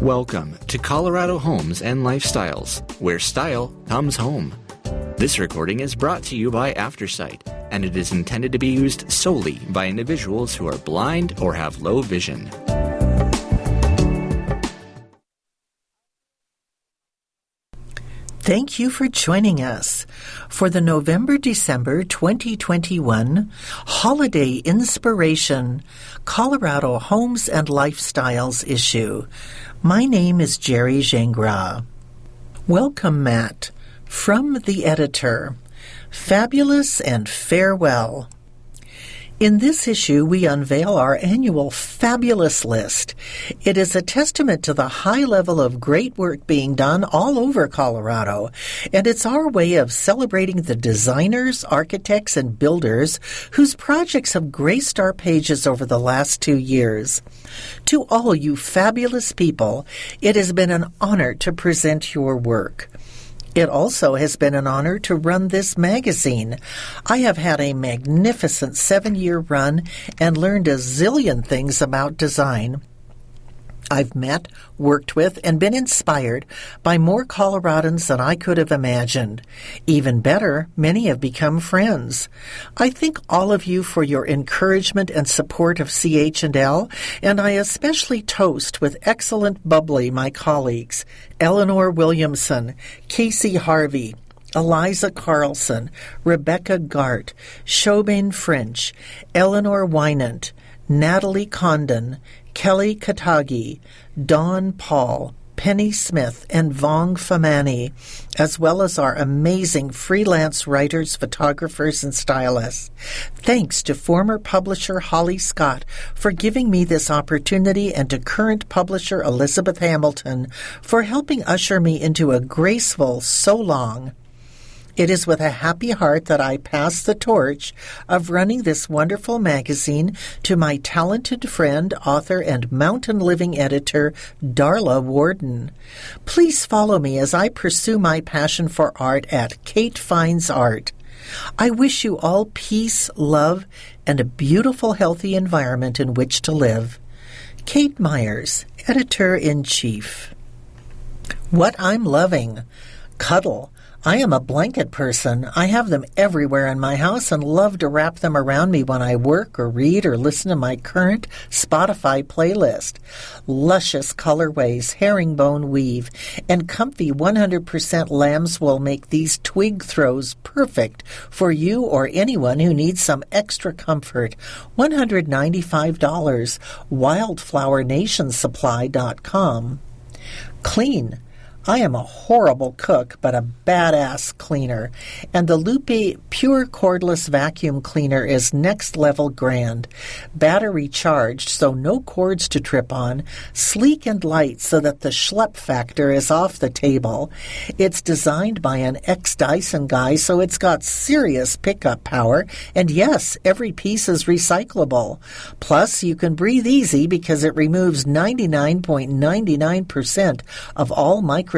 Welcome to Colorado Homes and Lifestyles, where style comes home. This recording is brought to you by Aftersight, and it is intended to be used solely by individuals who are blind or have low vision. Thank you for joining us for the November-December 2021 Holiday Inspiration Colorado Homes and Lifestyles issue. My name is Jerry Gingras. Welcome, Matt, from the editor. Fabulous and farewell. In this issue, we unveil our annual Fabulous List. It is a testament to the high level of great work being done all over Colorado, and it's our way of celebrating the designers, architects, and builders whose projects have graced our pages over the last 2 years. To all you fabulous people, it has been an honor to present your work. It also has been an honor to run this magazine. I have had a magnificent 7-year run and learned a zillion things about design. I've met, worked with, and been inspired by more Coloradans than I could have imagined. Even better, many have become friends. I thank all of you for your encouragement and support of CH&L, and I especially toast with excellent bubbly my colleagues, Eleanor Williamson, Casey Harvey, Eliza Carlson, Rebecca Gart, Shobane French, Eleanor Wynant, Natalie Condon, Kelly Katagi, Dawn Paul, Penny Smith, and Vong Famani, as well as our amazing freelance writers, photographers, and stylists. Thanks to former publisher Holly Scott for giving me this opportunity, and to current publisher Elizabeth Hamilton for helping usher me into a graceful so long. It is with a happy heart that I pass the torch of running this wonderful magazine to my talented friend, author, and mountain living editor, Darla Warden. Please follow me as I pursue my passion for art at Kate Finds Art. I wish you all peace, love, and a beautiful, healthy environment in which to live. Kate Myers, Editor-in-Chief. What I'm loving. Cuddle. I am a blanket person. I have them everywhere in my house and love to wrap them around me when I work or read or listen to my current Spotify playlist. Luscious colorways, herringbone weave, and comfy 100% lambswool make these twig throws perfect for you or anyone who needs some extra comfort. $195. WildflowerNationSupply.com. Clean. I am a horrible cook, but a badass cleaner, and the Lupe Pure Cordless Vacuum Cleaner is next level grand. Battery charged, so no cords to trip on, sleek and light so that the schlep factor is off the table. It's designed by an ex-Dyson guy, so it's got serious pickup power, and yes, every piece is recyclable. Plus, you can breathe easy because it removes 99.99% of all microscopic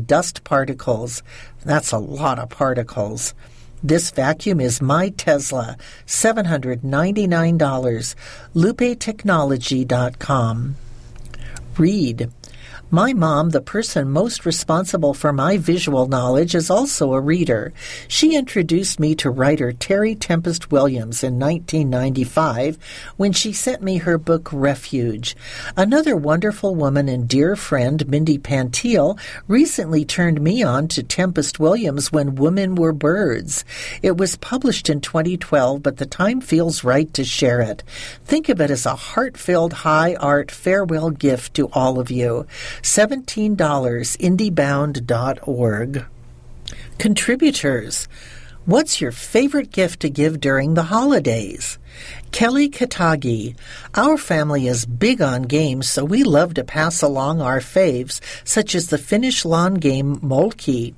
dust particles. That's a lot of particles. This vacuum is my Tesla, $799. LupeTechnology.com. Read. My mom, the person most responsible for my visual knowledge, is also a reader. She introduced me to writer Terry Tempest Williams in 1995 when she sent me her book Refuge. Another wonderful woman and dear friend, Mindy Pantiel, recently turned me on to Tempest Williams when Women Were Birds. It was published in 2012, but the time feels right to share it. Think of it as a heart-filled high art farewell gift to all of you. $17, indiebound.org. Contributors. What's your favorite gift to give during the holidays? Kelly Katagi. Our family is big on games, so we love to pass along our faves, such as the Finnish lawn game Molki.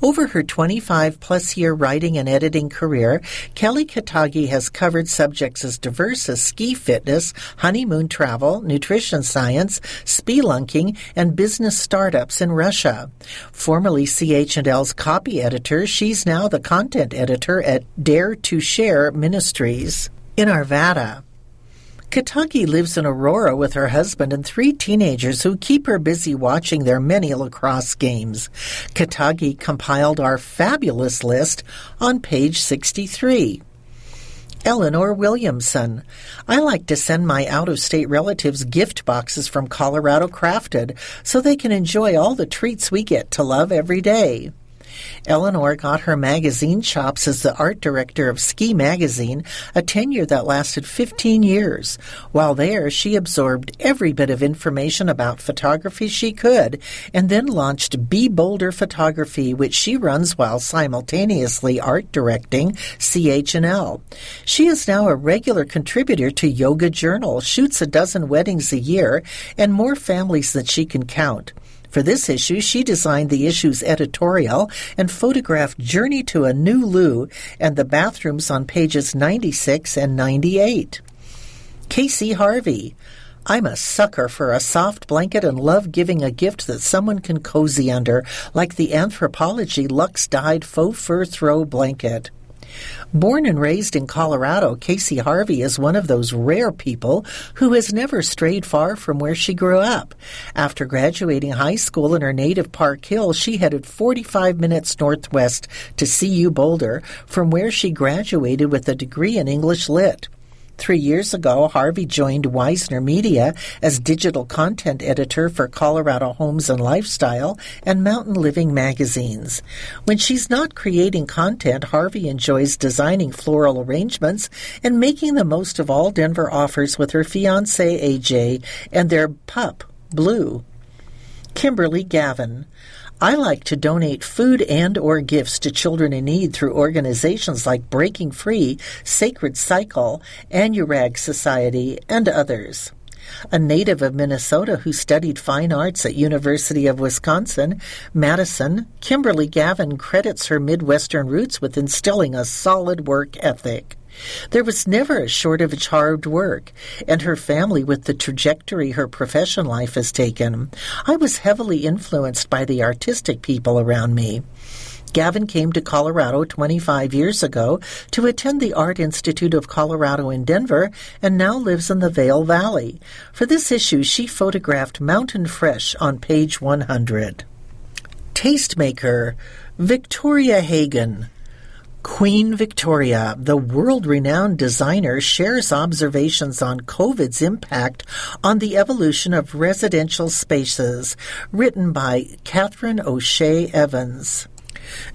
Over her 25-plus year writing and editing career, Kelly Katagi has covered subjects as diverse as ski fitness, honeymoon travel, nutrition science, spelunking, and business startups in Russia. Formerly CH&L's copy editor, she's now the content editor at Dare to Share Ministries. In Arvada, Katagi lives in Aurora with her husband and 3 teenagers who keep her busy watching their many lacrosse games. Katagi compiled our fabulous list on page 63. Eleanor Williamson. I like to send my out-of-state relatives gift boxes from Colorado Crafted so they can enjoy all the treats we get to love every day. Eleanor got her magazine chops as the art director of Ski Magazine, a tenure that lasted 15 years. While there, she absorbed every bit of information about photography she could, and then launched Be Bolder Photography, which she runs while simultaneously art directing CH&L. She is now a regular contributor to Yoga Journal, shoots a dozen weddings a year, and more families than she can count. For this issue, she designed the issue's editorial and photographed Journey to a New Lou and the bathrooms on pages 96 and 98. Casey Harvey. I'm a sucker for a soft blanket and love giving a gift that someone can cozy under, like the Anthropologie Luxe Dyed Faux Fur Throw blanket. Born and raised in Colorado, Casey Harvey is one of those rare people who has never strayed far from where she grew up. After graduating high school in her native Park Hill, she headed 45 minutes northwest to CU Boulder, from where she graduated with a degree in English Lit. 3 years ago, Harvey joined Weisner Media as digital content editor for Colorado Homes and Lifestyle and Mountain Living magazines. When she's not creating content, Harvey enjoys designing floral arrangements and making the most of all Denver offers with her fiancé AJ and their pup, Blue. Kimberly Gavin. I like to donate food and or gifts to children in need through organizations like Breaking Free, Sacred Cycle, Anurag Society, and others. A native of Minnesota who studied fine arts at University of Wisconsin-Madison, Kimberly Gavin credits her Midwestern roots with instilling a solid work ethic. There was never a shortage of hard work, and her family with the trajectory her profession life has taken. I was heavily influenced by the artistic people around me. Gavin came to Colorado 25 years ago to attend the Art Institute of Colorado in Denver and now lives in the Vail Valley. For this issue, she photographed Mountain Fresh on page 100. Tastemaker, Victoria Hagen. Queen Victoria, the world-renowned designer, shares observations on COVID's impact on the evolution of residential spaces, written by Catherine O'Shea Evans.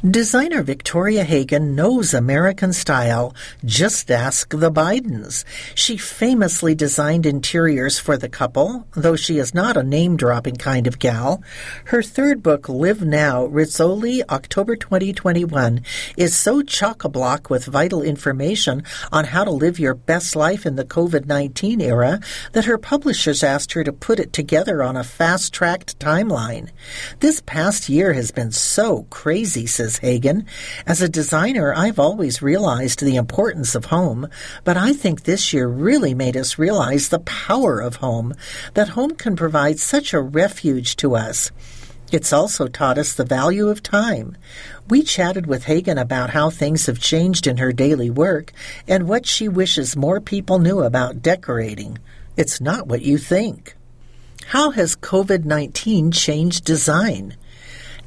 Designer Victoria Hagen knows American style. Just ask the Bidens. She famously designed interiors for the couple, though she is not a name-dropping kind of gal. Her third book, Live Now, Rizzoli, October 2021, is so chock-a-block with vital information on how to live your best life in the COVID-19 era that her publishers asked her to put it together on a fast-tracked timeline. This past year has been so crazy, says Hagen. As a designer, I've always realized the importance of home, but I think this year really made us realize the power of home, that home can provide such a refuge to us. It's also taught us the value of time. We chatted with Hagen about how things have changed in her daily work and what she wishes more people knew about decorating. It's not what you think. How has COVID-19 changed design?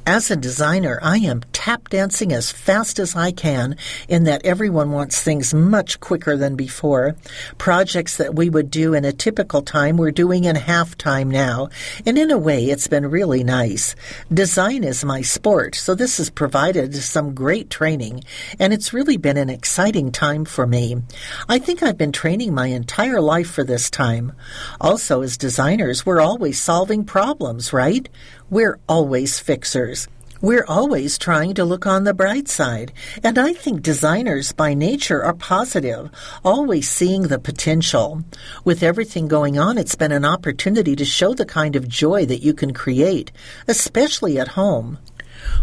As a designer, I am tap dancing as fast as I can in that everyone wants things much quicker than before. Projects that we would do in a typical time, we're doing in half time now, and in a way, it's been really nice. Design is my sport, so this has provided some great training, and it's really been an exciting time for me. I think I've been training my entire life for this time. Also, as designers, we're always solving problems, right? We're always fixers. We're always trying to look on the bright side, and I think designers by nature are positive, always seeing the potential. With everything going on, it's been an opportunity to show the kind of joy that you can create, especially at home.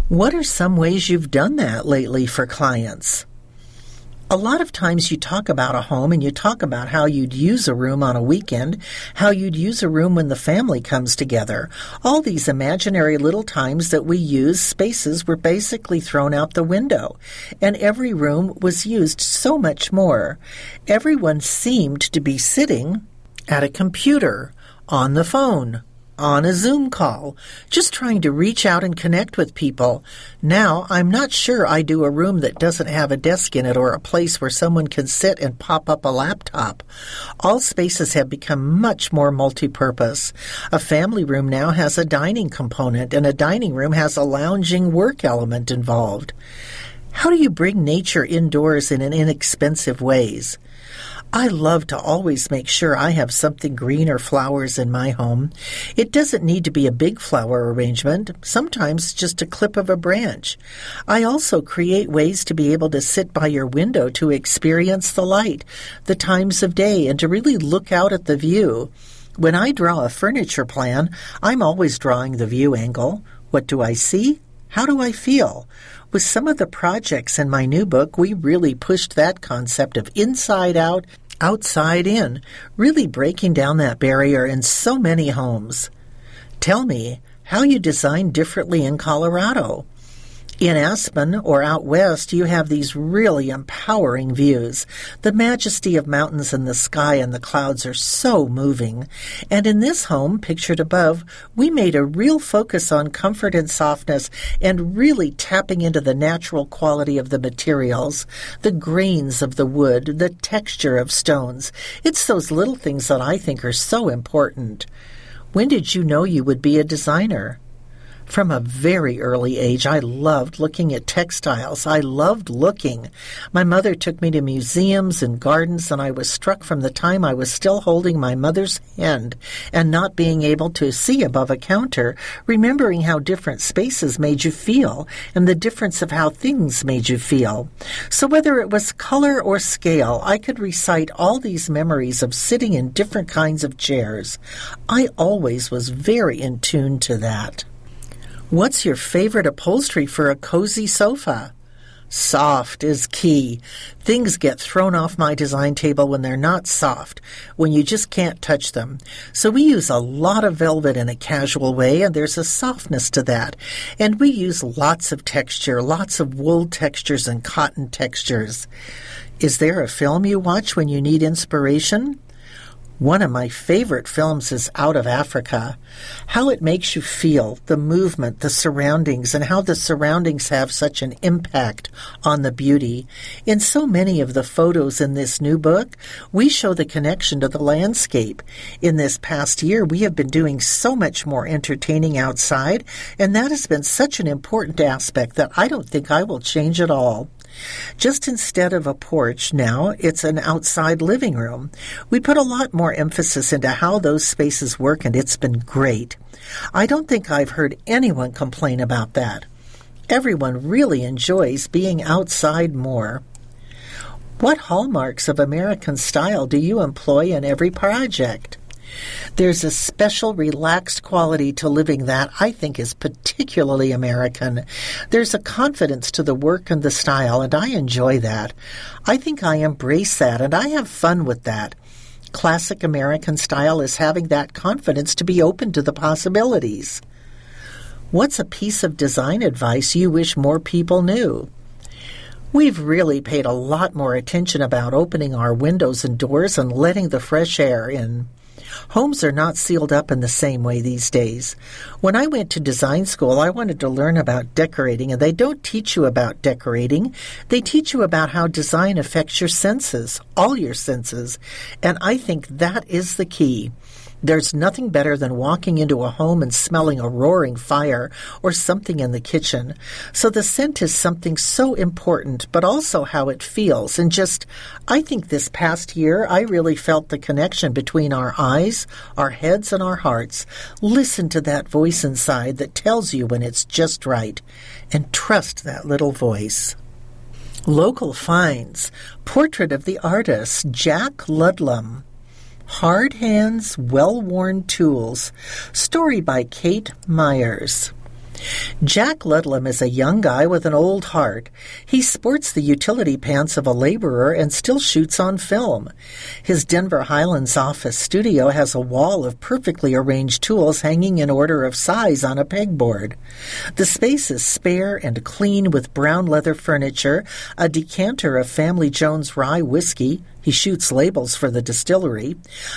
What are some ways you've done that lately for clients? A lot of times you talk about a home and you talk about how you'd use a room on a weekend, how you'd use a room when the family comes together. All these imaginary little times that we use, spaces were basically thrown out the window, and every room was used so much more. Everyone seemed to be sitting at a computer, on the phone, on a Zoom call, just trying to reach out and connect with people. Now, I'm not sure I do a room that doesn't have a desk in it or a place where someone can sit and pop up a laptop. All spaces have become much more multi-purpose. A family room now has a dining component, and a dining room has a lounging work element involved. How do you bring nature indoors in inexpensive ways? I love to always make sure I have something green or flowers in my home. It doesn't need to be a big flower arrangement, sometimes just a clip of a branch. I also create ways to be able to sit by your window to experience the light, the times of day, and to really look out at the view. When I draw a furniture plan, I'm always drawing the view angle. What do I see? How do I feel? With some of the projects in my new book, we really pushed that concept of inside out, outside in, really breaking down that barrier in so many homes. Tell me how you design differently in Colorado. In Aspen or out west, you have these really empowering views. The majesty of mountains and the sky and the clouds are so moving. And in this home, pictured above, we made a real focus on comfort and softness and really tapping into the natural quality of the materials, the grains of the wood, the texture of stones. It's those little things that I think are so important. When did you know you would be a designer? From a very early age, I loved looking at textiles. I loved looking. My mother took me to museums and gardens, and I was struck from the time I was still holding my mother's hand and not being able to see above a counter, remembering how different spaces made you feel and the difference of how things made you feel. So whether it was color or scale, I could recite all these memories of sitting in different kinds of chairs. I always was very in tune to that. What's your favorite upholstery for a cozy sofa? Soft is key. Things get thrown off my design table when they're not soft, when you just can't touch them. So we use a lot of velvet in a casual way, and there's a softness to that. And we use lots of texture, lots of wool textures and cotton textures. Is there a film you watch when you need inspiration? One of my favorite films is Out of Africa. How it makes you feel, the movement, the surroundings, and how the surroundings have such an impact on the beauty. In so many of the photos in this new book, we show the connection to the landscape. In this past year, we have been doing so much more entertaining outside, and that has been such an important aspect that I don't think I will change at all. Just instead of a porch now, it's an outside living room. We put a lot more emphasis into how those spaces work, and it's been great. I don't think I've heard anyone complain about that. Everyone really enjoys being outside more. What hallmarks of American style do you employ in every project? There's a special relaxed quality to living that I think is particularly American. There's a confidence to the work and the style, and I enjoy that. I think I embrace that, and I have fun with that. Classic American style is having that confidence to be open to the possibilities. What's a piece of design advice you wish more people knew? We've really paid a lot more attention about opening our windows and doors and letting the fresh air in. Homes are not sealed up in the same way these days. When I went to design school, I wanted to learn about decorating, and they don't teach you about decorating. They teach you about how design affects your senses, all your senses, and I think that is the key. There's nothing better than walking into a home and smelling a roaring fire or something in the kitchen. So the scent is something so important, but also how it feels. And I think this past year, I really felt the connection between our eyes, our heads, and our hearts. Listen to that voice inside that tells you when it's just right. And trust that little voice. Local finds. Portrait of the artist, Jack Ludlam. Hard Hands, Well-Worn Tools. Story by Kate Myers. Jack Ludlam is a young guy with an old heart. He sports the utility pants of a laborer and still shoots on film. His Denver Highlands office studio has a wall of perfectly arranged tools hanging in order of size on a pegboard. The space is spare and clean with brown leather furniture, a decanter of Family Jones rye whiskey. He shoots labels for the distillery.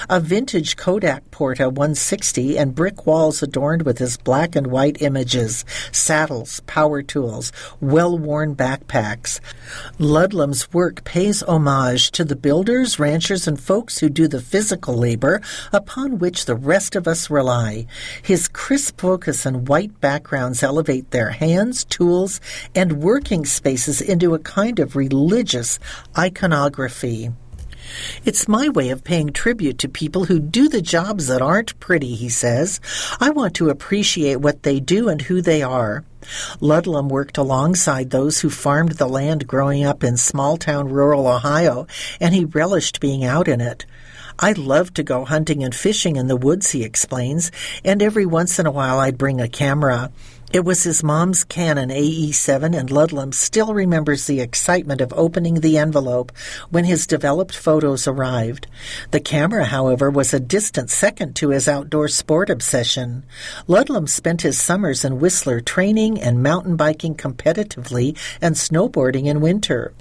A vintage Kodak Porta 160 and brick walls adorned with his black and white images, saddles, power tools, well-worn backpacks. Ludlam's work pays homage to the builders, ranchers, and folks who do the physical labor upon which the rest of us rely. His crisp focus and white backgrounds elevate their hands, tools, and working spaces into a kind of religious iconography. It's my way of paying tribute to people who do the jobs that aren't pretty, he says. I want to appreciate what they do and who they are. Ludlam worked alongside those who farmed the land growing up in small-town rural Ohio, and he relished being out in it. I loved to go hunting and fishing in the woods, he explains, and every once in a while I'd bring a camera. It was his mom's Canon AE7, and Ludlam still remembers the excitement of opening the envelope when his developed photos arrived. The camera, however, was a distant second to his outdoor sport obsession. Ludlam spent his summers in Whistler training and mountain biking competitively and snowboarding in winter.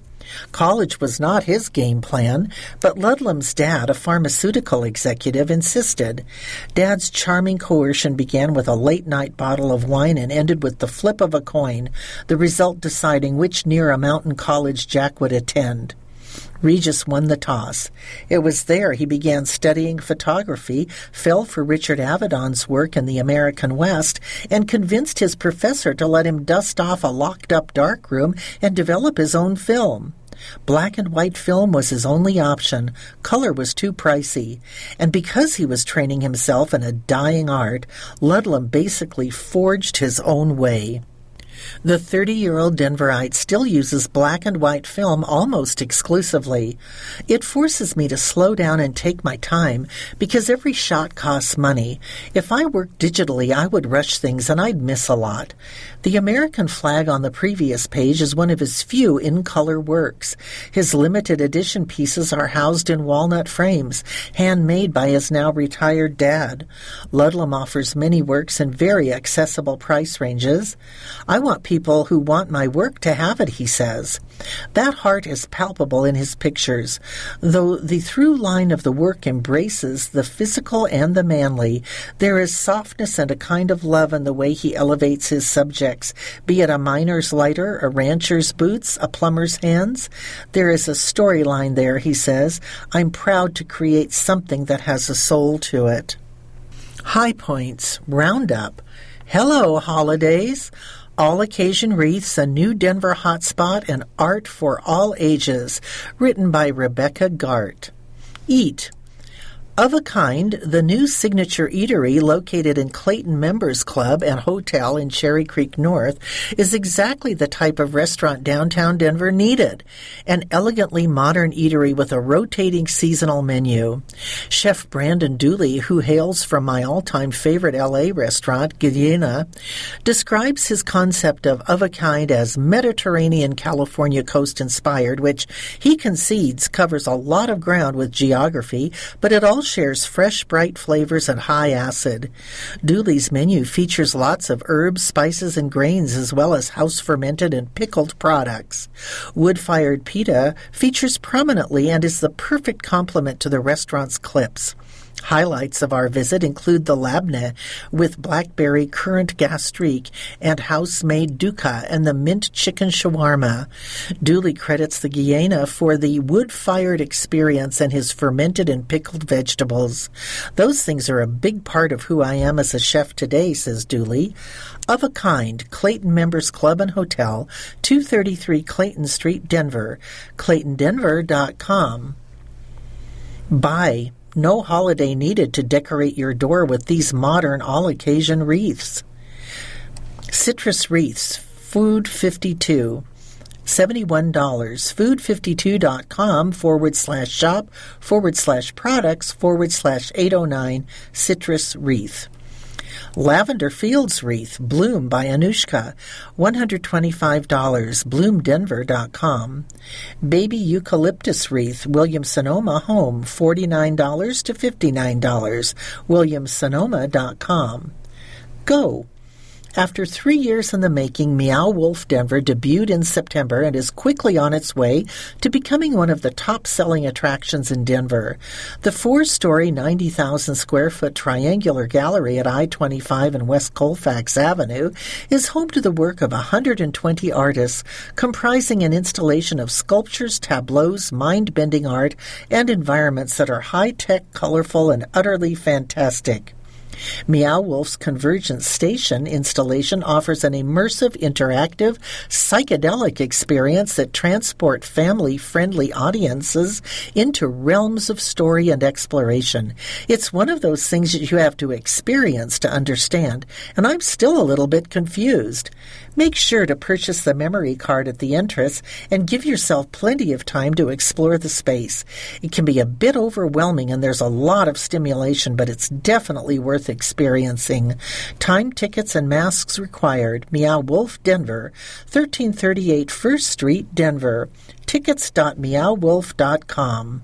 College was not his game plan, but Ludlam's dad, a pharmaceutical executive, insisted. Dad's charming coercion began with a late-night bottle of wine and ended with the flip of a coin, the result deciding which near a mountain college Jack would attend. Regis won the toss. It was there he began studying photography, fell for Richard Avedon's work in the American West, and convinced his professor to let him dust off a locked-up darkroom and develop his own film. Black and white film was his only option. Color was too pricey. And because he was training himself in a dying art, Ludlam basically forged his own way. The 30-year-old Denverite still uses black and white film almost exclusively. It forces me to slow down and take my time because every shot costs money. If I worked digitally, I would rush things and I'd miss a lot. The American flag on the previous page is one of his few in-color works. His limited edition pieces are housed in walnut frames, handmade by his now retired dad. Ludlam offers many works in very accessible price ranges. I want people who want my work to have it, he says. That heart is palpable in his pictures. Though the through line of the work embraces the physical and the manly, there is softness and a kind of love in the way he elevates his subjects, be it a miner's lighter, a rancher's boots, a plumber's hands. There is a storyline there, he says. I'm proud to create something that has a soul to it. High Points Roundup. Hello, holidays. All Occasion Wreaths, a new Denver hotspot and art for all ages. Written by Rebecca Gart. Eat. Of a Kind, the new signature eatery located in Clayton Members Club and Hotel in Cherry Creek North is exactly the type of restaurant downtown Denver needed. An elegantly modern eatery with a rotating seasonal menu. Chef Brandon Dooley, who hails from my all-time favorite L.A. restaurant, Guyena, describes his concept of a Kind as Mediterranean California coast-inspired, which he concedes covers a lot of ground with geography, but it all shares fresh, bright flavors and high acid. Dooley's menu features lots of herbs, spices, and grains, as well as house-fermented and pickled products. Wood-fired pita features prominently and is the perfect complement to the restaurant's clips. Highlights of our visit include the labneh with blackberry currant gastrique and house-made dukkha and the mint chicken shawarma. Dooley credits the Guyena for the wood-fired experience and his fermented and pickled vegetables. Those things are a big part of who I am as a chef today, says Dooley. Of a Kind, Clayton Members Club and Hotel, 233 Clayton Street, Denver, ClaytonDenver.com. Bye. No holiday needed to decorate your door with these modern all-occasion wreaths. Citrus Wreaths, Food 52, $71. Food52.com/shop/products/809 Citrus Wreath. Lavender Fields Wreath, Bloom by Anushka, $125, bloomdenver.com. Baby Eucalyptus Wreath, Williams-Sonoma Home, $49 to $59, williamssonoma.com. Go. After 3 years in the making, Meow Wolf Denver debuted in September and is quickly on its way to becoming one of the top-selling attractions in Denver. The 4-story, 90,000-square-foot triangular gallery at I-25 and West Colfax Avenue is home to the work of 120 artists, comprising an installation of sculptures, tableaus, mind-bending art, and environments that are high-tech, colorful, and utterly fantastic. Meow Wolf's Convergence Station installation offers an immersive, interactive, psychedelic experience that transports family-friendly audiences into realms of story and exploration. It's one of those things that you have to experience to understand, and I'm still a little bit confused. Make sure to purchase the memory card at the entrance and give yourself plenty of time to explore the space. It can be a bit overwhelming and there's a lot of stimulation, but it's definitely worth experiencing. Time, tickets, and masks required. Meow Wolf Denver, 1338 First Street, Denver. Tickets.meowwolf.com.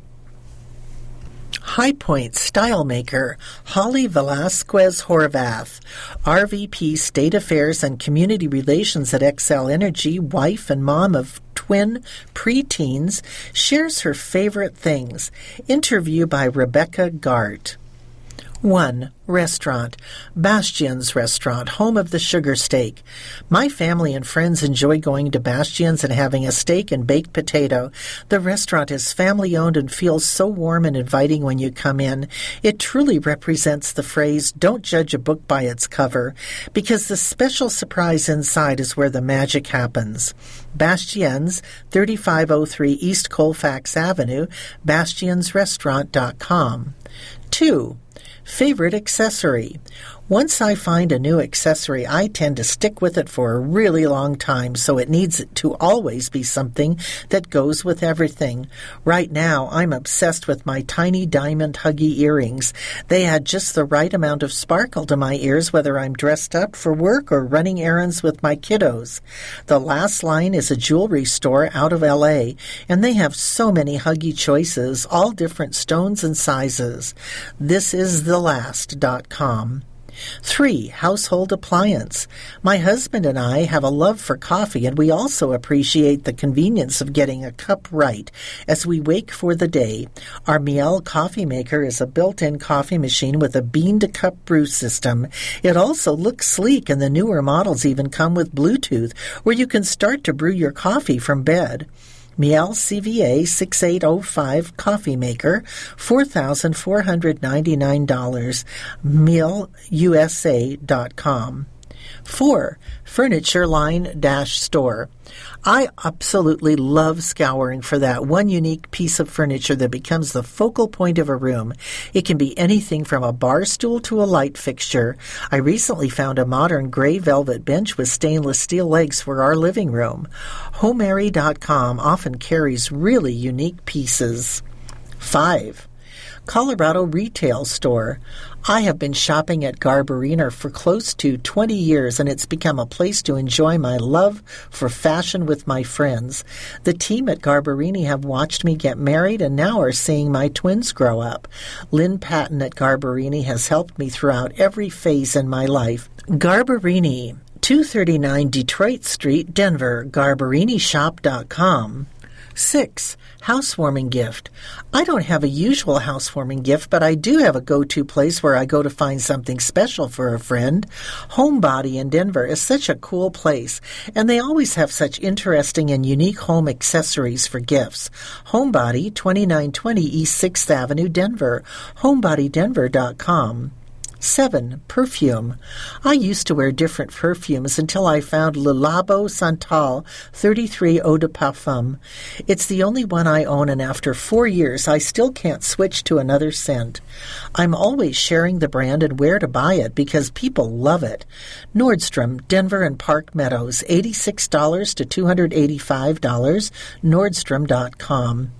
High Point Style Maker, Holly Velasquez Horvath, RVP State Affairs and Community Relations at Xcel Energy, wife and mom of twin preteens, shares her favorite things. Interview by Rebecca Gart. 1. Restaurant. Bastion's Restaurant, home of the sugar steak. My family and friends enjoy going to Bastion's and having a steak and baked potato. The restaurant is family-owned and feels so warm and inviting when you come in. It truly represents the phrase, "Don't judge a book by its cover," because the special surprise inside is where the magic happens. Bastion's, 3503 East Colfax Avenue, bastionsrestaurant.com. 2. Favorite accessory. Once I find a new accessory, I tend to stick with it for a really long time, so it needs to always be something that goes with everything. Right now, I'm obsessed with my tiny diamond huggy earrings. They add just the right amount of sparkle to my ears, whether I'm dressed up for work or running errands with my kiddos. The Last Line is a jewelry store out of LA, and they have so many huggy choices, all different stones and sizes. ThisIsTheLast.com. 3. Household appliance. My husband and I have a love for coffee, and we also appreciate the convenience of getting a cup right as we wake for the day. Our Miele coffee maker is a built-in coffee machine with a bean-to-cup brew system. It also looks sleek, and the newer models even come with Bluetooth, where you can start to brew your coffee from bed. Miele CVA 6805 Coffee Maker, $4,499, mieleusa.com. 4. Furniture Line Store. I absolutely love scouring for that one unique piece of furniture that becomes the focal point of a room. It can be anything from a bar stool to a light fixture. I recently found a modern gray velvet bench with stainless steel legs for our living room. Homary.com often carries really unique pieces. 5. Colorado Retail Store. I have been shopping at Garbarina for close to 20 years, and it's become a place to enjoy my love for fashion with my friends. The team at Garbarini have watched me get married and now are seeing my twins grow up. Lynn Patton at Garbarini has helped me throughout every phase in my life. Garbarini, 239 Detroit Street, Denver, garbarinishop.com. 6. Housewarming gift. I don't have a usual housewarming gift, but I do have a go-to place where I go to find something special for a friend. Homebody in Denver is such a cool place, and they always have such interesting and unique home accessories for gifts. Homebody, 2920 East 6th Avenue, Denver. homebodydenver.com. 7. Perfume. I used to wear different perfumes until I found Le Labo Santal 33 Eau de Parfum. It's the only one I own, and after 4 years, I still can't switch to another scent. I'm always sharing the brand and where to buy it because people love it. Nordstrom, Denver and Park Meadows, $86 to $285, Nordstrom.com.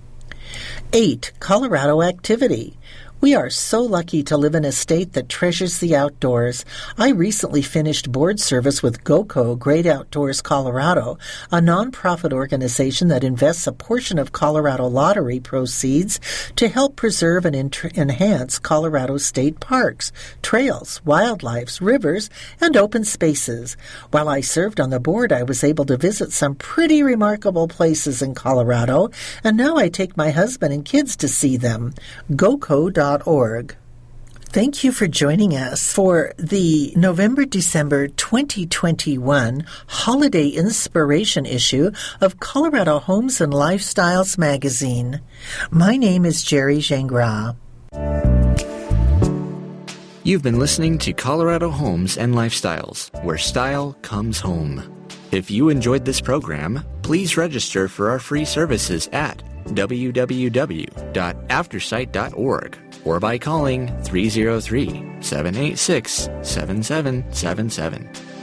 8. Colorado Activity. We are so lucky to live in a state that treasures the outdoors. I recently finished board service with GOCO, Great Outdoors Colorado, a nonprofit organization that invests a portion of Colorado lottery proceeds to help preserve and enhance Colorado state parks, trails, wildlife, rivers, and open spaces. While I served on the board, I was able to visit some pretty remarkable places in Colorado, and now I take my husband and kids to see them. GOCO.org. Thank you for joining us for the November-December 2021 Holiday Inspiration issue of Colorado Homes and Lifestyles magazine. My name is Jerry Gingras. You've been listening to Colorado Homes and Lifestyles, where style comes home. If you enjoyed this program, please register for our free services at www.aftersight.org or by calling 303-786-7777.